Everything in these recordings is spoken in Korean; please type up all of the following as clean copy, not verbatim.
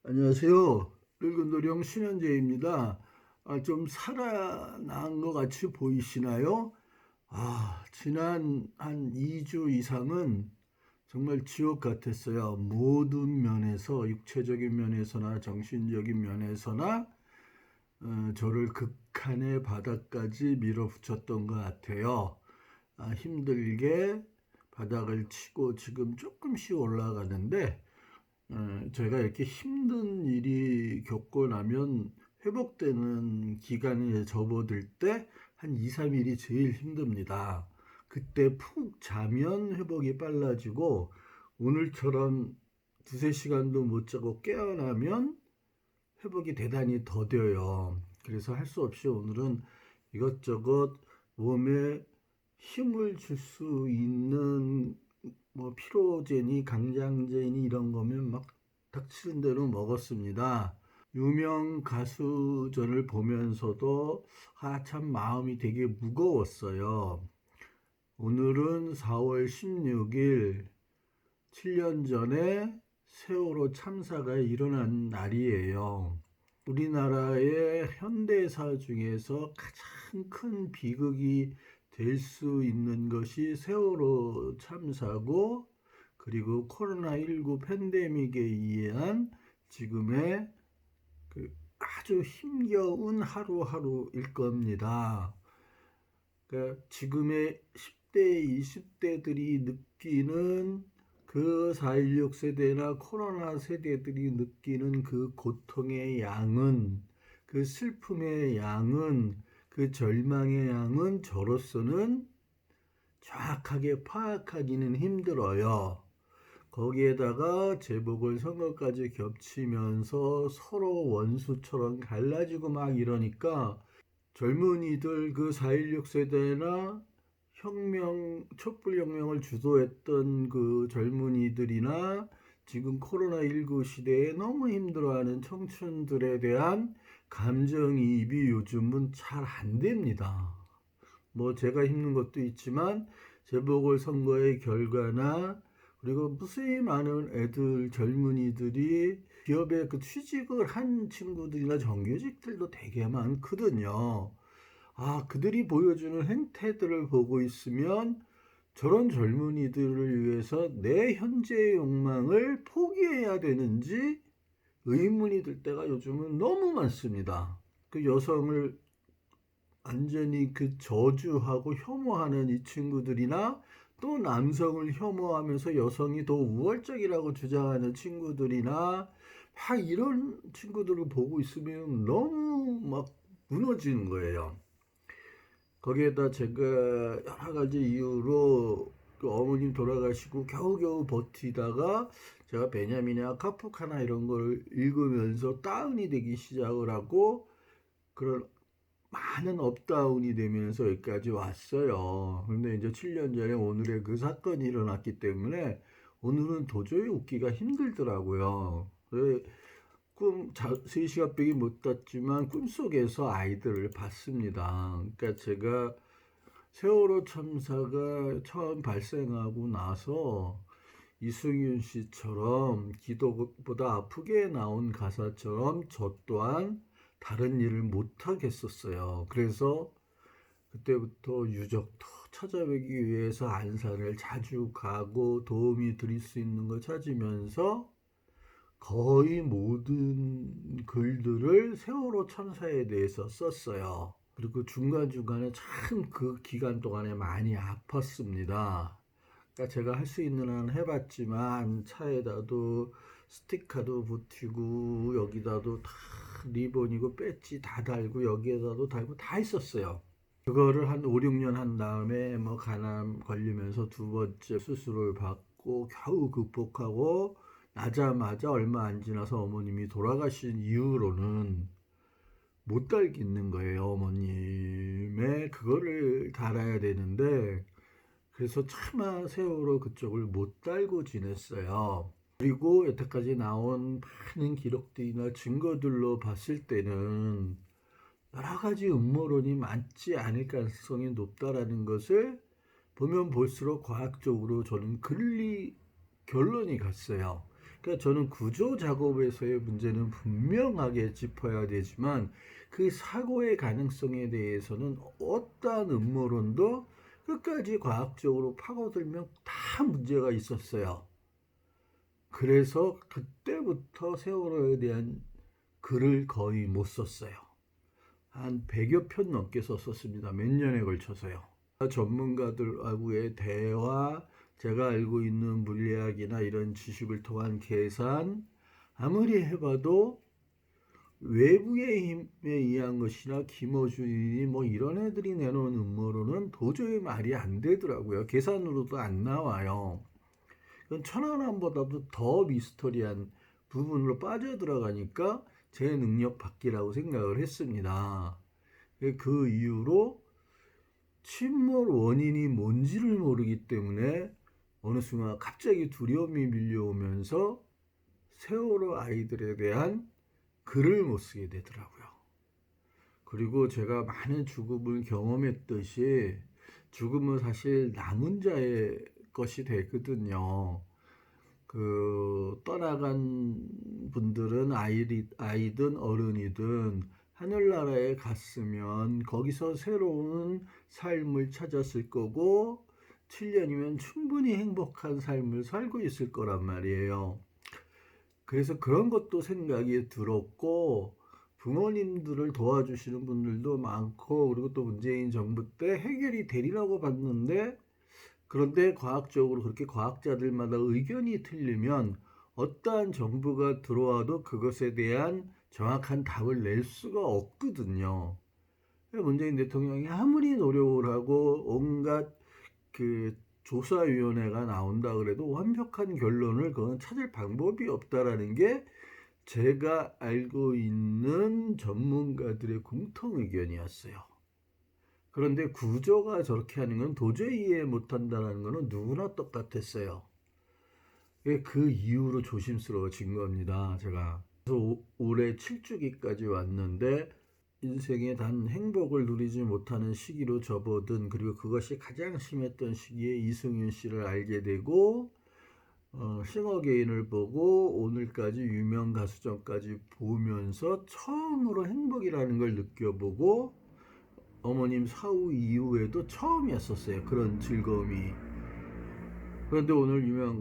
안녕하세요. 늙은 도령 신현재입니다. 좀 살아난 것 같이 보이시나요? 지난 한 2주 이상은 정말 지옥 같았어요. 모든 면에서, 육체적인 면에서나 정신적인 면에서나 저를 극한의 바닥까지 밀어붙였던 것 같아요. 힘들게 바닥을 치고 지금 조금씩 올라가는데 저희가 이렇게 힘든 일이 겪고 나면 회복되는 기간에 접어들 때 한 2, 3일이 제일 힘듭니다. 그때 푹 자면 회복이 빨라지고 오늘처럼 두세 시간도 못 자고 깨어나면 회복이 대단히 더뎌요. 그래서 할 수 없이 오늘은 이것저것 몸에 힘을 줄 수 있는 뭐 피로제니 강장제니 이런 거면 막 닥치는 대로 먹었습니다. 유명 가수전을 보면서도 참 마음이 되게 무거웠어요. 오늘은 4월 16일 7년 전에 세월호 참사가 일어난 날이에요. 우리나라의 현대사 중에서 가장 큰 비극이 될 수 있는 것이 세월호 참사고, 그리고 코로나19 팬데믹에 의한 지금의 아주 힘겨운 하루하루일 겁니다. 그러니까 지금의 10대, 20대들이 느끼는 그 4.16 세대나 코로나 세대들이 느끼는 그 고통의 양은, 그 슬픔의 양은, 그 절망의 양은 저로서는 정확하게 파악하기는 힘들어요. 거기에다가 재보궐선거까지 겹치면서 서로 원수처럼 갈라지고 막 이러니까 젊은이들 그 4.16 세대나 촛불혁명을 주도했던 그 젊은이들이나 지금 코로나19 시대에 너무 힘들어하는 청춘들에 대한 감정이입이 요즘은 잘 안 됩니다. 뭐 제가 힘든 것도 있지만 재보궐선거의 결과나 그리고 무수히 많은 애들 젊은이들이 기업에 그 취직을 한 친구들이나 정규직들도 되게 많거든요. 그들이 보여주는 행태들을 보고 있으면 저런 젊은이들을 위해서 내 현재의 욕망을 포기해야 되는지 의문이 들 때가 요즘은 너무 많습니다. 그 여성을 완전히 그 저주하고 혐오하는 이 친구들이나 또 남성을 혐오하면서 여성이 더 우월적이라고 주장하는 친구들이나 막 이런 친구들을 보고 있으면 너무 막 무너지는 거예요. 거기에다 제가 여러 가지 이유로 그 어머님 돌아가시고 겨우겨우 버티다가 제가 베냐민이나 카프카나 이런 걸 읽으면서 다운이 되기 시작을 하고 그런 많은 업다운이 되면서 여기까지 왔어요. 그런데 이제 7년 전에 오늘의 그 사건이 일어났기 때문에 오늘은 도저히 웃기가 힘들더라고요. 3시간밖에 못 잤지만 꿈속에서 아이들을 봤습니다. 그러니까 제가 세월호 참사가 처음 발생하고 나서 이승윤 씨처럼 기도보다 아프게 나온 가사처럼 저 또한 다른 일을 못 하겠었어요. 그래서 그때부터 유족도 찾아뵈기 위해서 안산을 자주 가고 도움이 드릴 수 있는 걸 찾으면서 거의 모든 글들을 세월호 참사에 대해서 썼어요. 그리고 중간중간에 참 그 기간 동안에 많이 아팠습니다. 그러니까 제가 할 수 있는 한 해봤지만 차에다도 스티커도 붙이고 여기다도 다 리본이고 배지 다 달고 여기에다도 달고 다 있었어요. 그거를 한 5, 6년 한 다음에 뭐 간암 걸리면서 두 번째 수술을 받고 겨우 극복하고 나자마자 얼마 안 지나서 어머님이 돌아가신 이후로는 못 달겠는 거예요. 어머님의 그거를 달아야 되는데 그래서 차마 세월호 그쪽을 못 달고 지냈어요. 그리고 여태까지 나온 많은 기록들이나 증거들로 봤을 때는 여러 가지 음모론이 많지 않을 가능성이 높다라는 것을 보면 볼수록 과학적으로 저는 결론이 갔어요. 그러니까 저는 구조 작업에서의 문제는 분명하게 짚어야 되지만 그 사고의 가능성에 대해서는 어떠한 음모론도 끝까지 과학적으로 파고들면 다 문제가 있었어요. 그래서 그때부터 세월호에 대한 글을 거의 못 썼어요. 한 100여 편 넘게 썼었습니다. 몇 년에 걸쳐서요. 전문가들하고의 대화, 제가 알고 있는 물리학이나 이런 지식을 통한 계산, 아무리 해봐도 외부의 힘에 의한 것이나 김어준이니 뭐 이런 애들이 내놓은 음모론은 도저히 말이 안 되더라고요. 계산으로도 안 나와요. 그건 천안함보다도 더 미스터리한 부분으로 빠져들어가니까 제 능력 밖이라고 생각을 했습니다. 그 이후로 침몰 원인이 뭔지를 모르기 때문에 어느 순간 갑자기 두려움이 밀려오면서 세월호 아이들에 대한 글을 못 쓰게 되더라고요. 그리고 제가 많은 죽음을 경험했듯이 죽음은 사실 남은 자의 것이 되거든요. 떠나간 분들은 아이든 어른이든 하늘나라에 갔으면 거기서 새로운 삶을 찾았을 거고 7년이면 충분히 행복한 삶을 살고 있을 거란 말이에요. 그래서 그런 것도 생각이 들었고 부모님들을 도와주시는 분들도 많고 그리고 또 문재인 정부 때 해결이 되리라고 봤는데 그런데 과학적으로 그렇게 과학자들마다 의견이 틀리면 어떠한 정부가 들어와도 그것에 대한 정확한 답을 낼 수가 없거든요. 문재인 대통령이 아무리 노력을 하고 온갖 그 조사위원회가 나온다 그래도 완벽한 결론을 그건 찾을 방법이 없다라는 게 제가 알고 있는 전문가들의 공통 의견이었어요. 그런데 구조가 저렇게 하는 건 도저히 이해 못한다는 것은 누구나 똑같았어요. 그 이후로 조심스러워진 겁니다. 제가 그래서 올해 7주기까지 왔는데 인생에 단 행복을 누리지 못하는 시기로 접어든 그리고 그것이 가장 심했던 시기에 이승윤 씨를 알게 되고 싱어게인을 보고 오늘까지 유명 가수전까지 보면서 처음으로 행복이라는 걸 느껴보고 어머님 사후 이후에도 처음이었었어요. 그런 즐거움이. 그런데 오늘 유명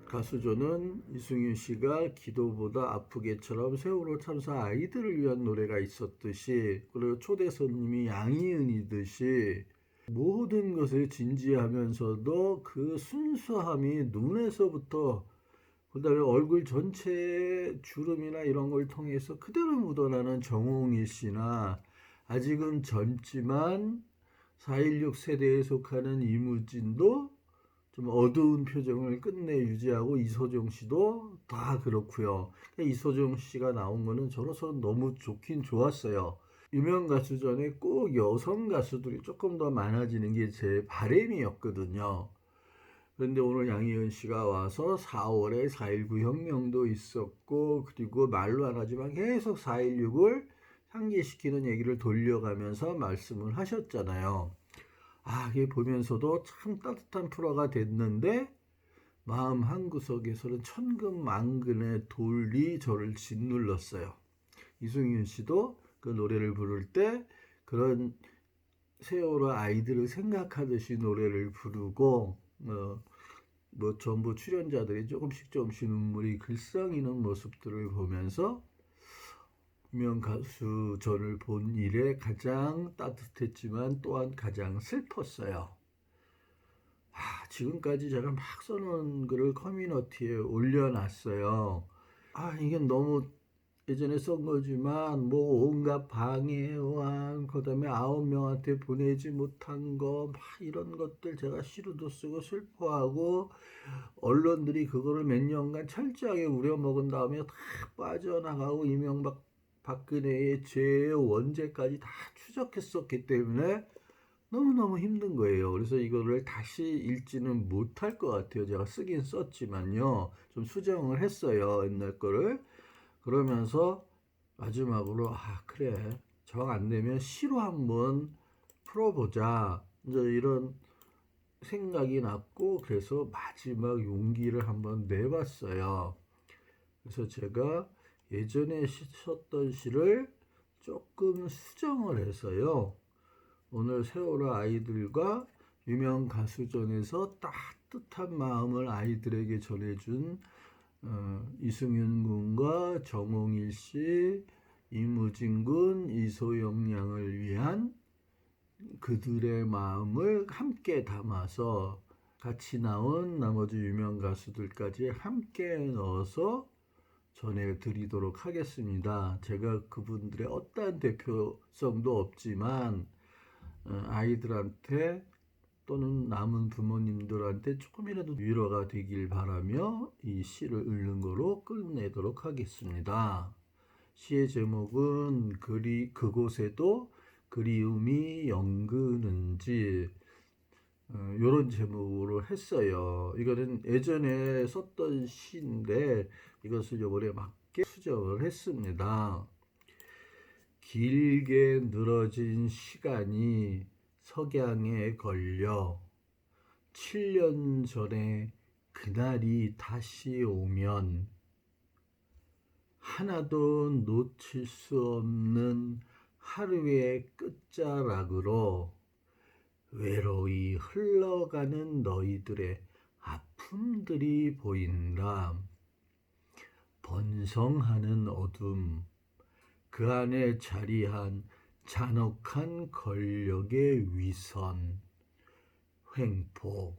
가수조는 이승윤 씨가 기도보다 아프게처럼 세월호 참사 아이들을 위한 노래가 있었듯이 그리고 초대 손님이 양희은이듯이 모든 것을 진지하면서도 그 순수함이 눈에서부터 그다음에 얼굴 전체에 주름이나 이런 걸 통해서 그대로 묻어나는 정홍희 씨나 아직은 젊지만 4.16 세대에 속하는 이무진도 좀 어두운 표정을 끝내 유지하고 이소정 씨도 다 그렇고요. 이소정 씨가 나온 거는 저로서 너무 좋긴 좋았어요. 유명 가수 전에 꼭 여성 가수들이 조금 더 많아지는 게 제 바람이었거든요. 그런데 오늘 양희은 씨가 와서 4월에 4.19 혁명도 있었고 그리고 말로 안 하지만 계속 4.16을 상기시키는 얘기를 돌려가면서 말씀을 하셨잖아요. 이게 보면서도 참 따뜻한 프로가 됐는데 마음 한구석에서는 천근만근의 돌이 저를 짓눌렀어요. 이승윤 씨도 그 노래를 부를 때 그런 세월호 아이들을 생각하듯이 노래를 부르고 뭐 전부 출연자들이 조금씩 눈물이 글썽이는 모습들을 보면서 유명 가수 저를 본 이래 가장 따뜻했지만 또한 가장 슬펐어요. 지금까지 제가 막 써놓은 글을 커뮤니티에 올려놨어요. 이게 너무 예전에 쓴 거지만 뭐 온갖 방해와 그다음에 9명한테 보내지 못한 거 막 이런 것들 제가 시로도 쓰고 슬퍼하고 언론들이 그거를 몇 년간 철저하게 우려먹은 다음에 다 빠져나가고 이명박 박근혜의 죄의 원죄까지 다 추적했었기 때문에 너무너무 힘든 거예요. 그래서 이거를 다시 읽지는 못할 것 같아요. 제가 쓰긴 썼지만요. 좀 수정을 했어요. 옛날 거를. 그러면서 마지막으로 그래 정 안 되면 시로 한번 풀어보자 이제 이런 생각이 났고 그래서 마지막 용기를 한번 내봤어요. 그래서 제가 예전에 썼던 시를 조금 수정을 해서요. 오늘 세월호 아이들과 유명 가수전에서 따뜻한 마음을 아이들에게 전해준 이승윤 군과 정홍일 씨, 이무진 군, 이소영 양을 위한 그들의 마음을 함께 담아서 같이 나온 나머지 유명 가수들까지 함께 넣어서 전해드리도록 하겠습니다. 제가 그분들의 어떠한 대표성도 없지만 아이들한테 또는 남은 부모님들한테 조금이라도 위로가 되길 바라며 이 시를 읽는 거로 끝내도록 하겠습니다. 시의 제목은 그곳에도 그리움이 연그는지 이런 제목으로 했어요. 이거는 예전에 썼던 시인데 이것을 이번에 맞게 수정을 했습니다. 길게 늘어진 시간이 석양에 걸려 7년 전에 그날이 다시 오면 하나도 놓칠 수 없는 하루의 끝자락으로 외로이 흘러가는 너희들의 아픔들이 보인다. 번성하는 어둠, 그 안에 자리한 잔혹한 권력의 위선, 횡포,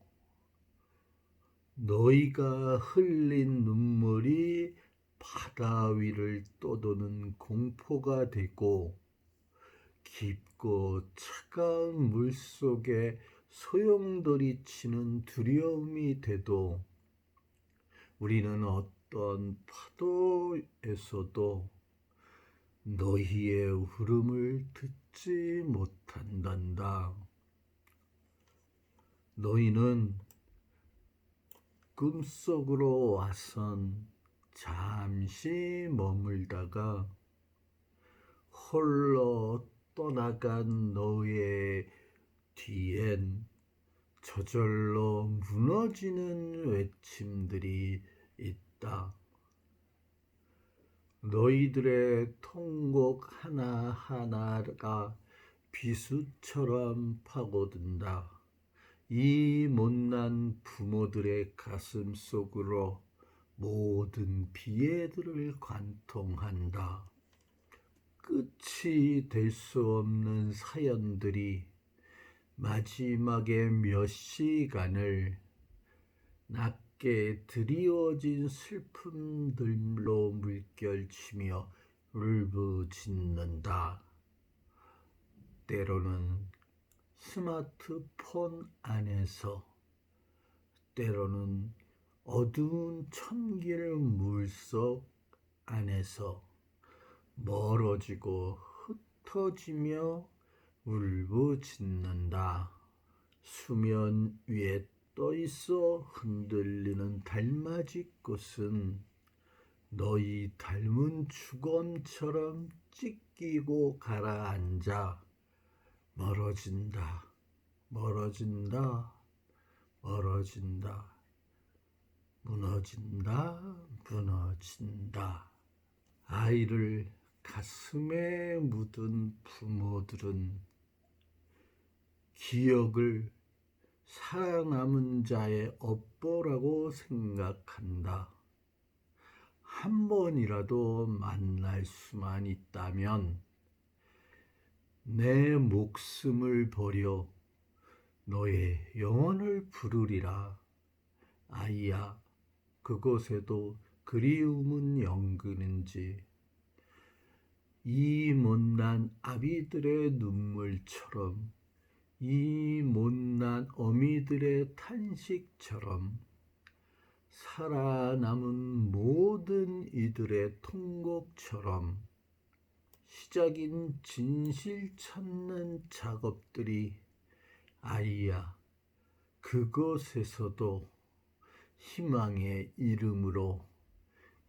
너희가 흘린 눈물이 바다 위를 떠도는 공포가 되고 깊고 차가운 물속에 소용돌이 치는 두려움이 돼도 우리는 어떤 파도에서도 너희의 울음을 듣지 못한단다. 너희는 꿈속으로 와선 잠시 머물다가 홀로 떠나간 너의 뒤엔 저절로 무너지는 외침들이 있다. 너희들의 통곡 하나하나가 비수처럼 파고든다. 이 못난 부모들의 가슴 속으로 모든 비애들을 관통한다. 끝이 될 수 없는 사연들이 마지막에 몇 시간을 낮게 드리워진 슬픔들로 물결치며 울부짖는다. 때로는 스마트폰 안에서, 때로는 어두운 천길 물속 안에서 멀어지고 흩어지며 울부짖는다. 수면 위에 떠있어 흔들리는 달맞이 꽃은 너희 닮은 주검처럼 찢기고 가라앉아 멀어진다, 멀어진다, 멀어진다, 무너진다, 무너진다. 아이를 가슴에 묻은 부모들은 기억을 살아남은 자의 업보라고 생각한다. 한 번이라도 만날 수만 있다면 내 목숨을 버려 너의 영혼을 부르리라. 아이야, 그곳에도 그리움은 연그는지. 이 못난 아비들의 눈물처럼, 이 못난 어미들의 탄식처럼 살아남은 모든 이들의 통곡처럼 시작인 진실 찾는 작업들이 아이야, 그곳에서도 희망의 이름으로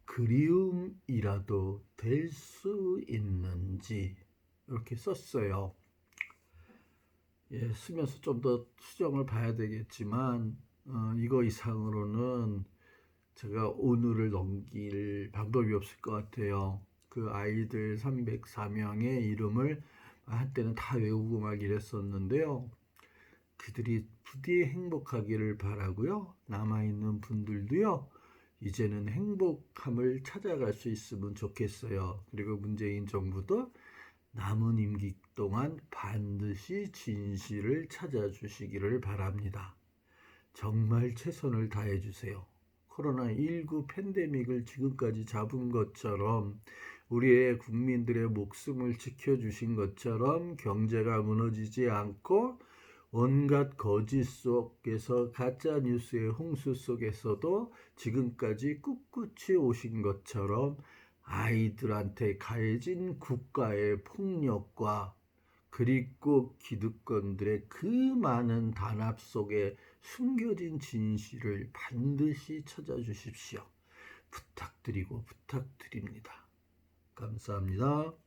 그리움이라도 될 수 있는지 이렇게 썼어요. 쓰면서 좀 더 수정을 봐야 되겠지만 이거 이상으로는 제가 오늘을 넘길 방법이 없을 것 같아요. 그 아이들 304명의 이름을 한때는 다 외우고 막 이랬었는데요. 그들이 부디 행복하기를 바라고요. 남아있는 분들도요. 이제는 행복함을 찾아갈 수 있으면 좋겠어요. 그리고 문재인 정부도 남은 임기 동안 반드시 진실을 찾아주시기를 바랍니다. 정말 최선을 다해 주세요. 코로나19 팬데믹을 지금까지 잡은 것처럼 우리의 국민들의 목숨을 지켜주신 것처럼 경제가 무너지지 않고 온갖 거짓 속에서 가짜 뉴스의 홍수 속에서도 지금까지 꿋꿋이 오신 것처럼 아이들한테 가해진 국가의 폭력과 그리고 기득권들의 그 많은 단합 속에 숨겨진 진실을 반드시 찾아주십시오. 부탁드립니다. 감사합니다.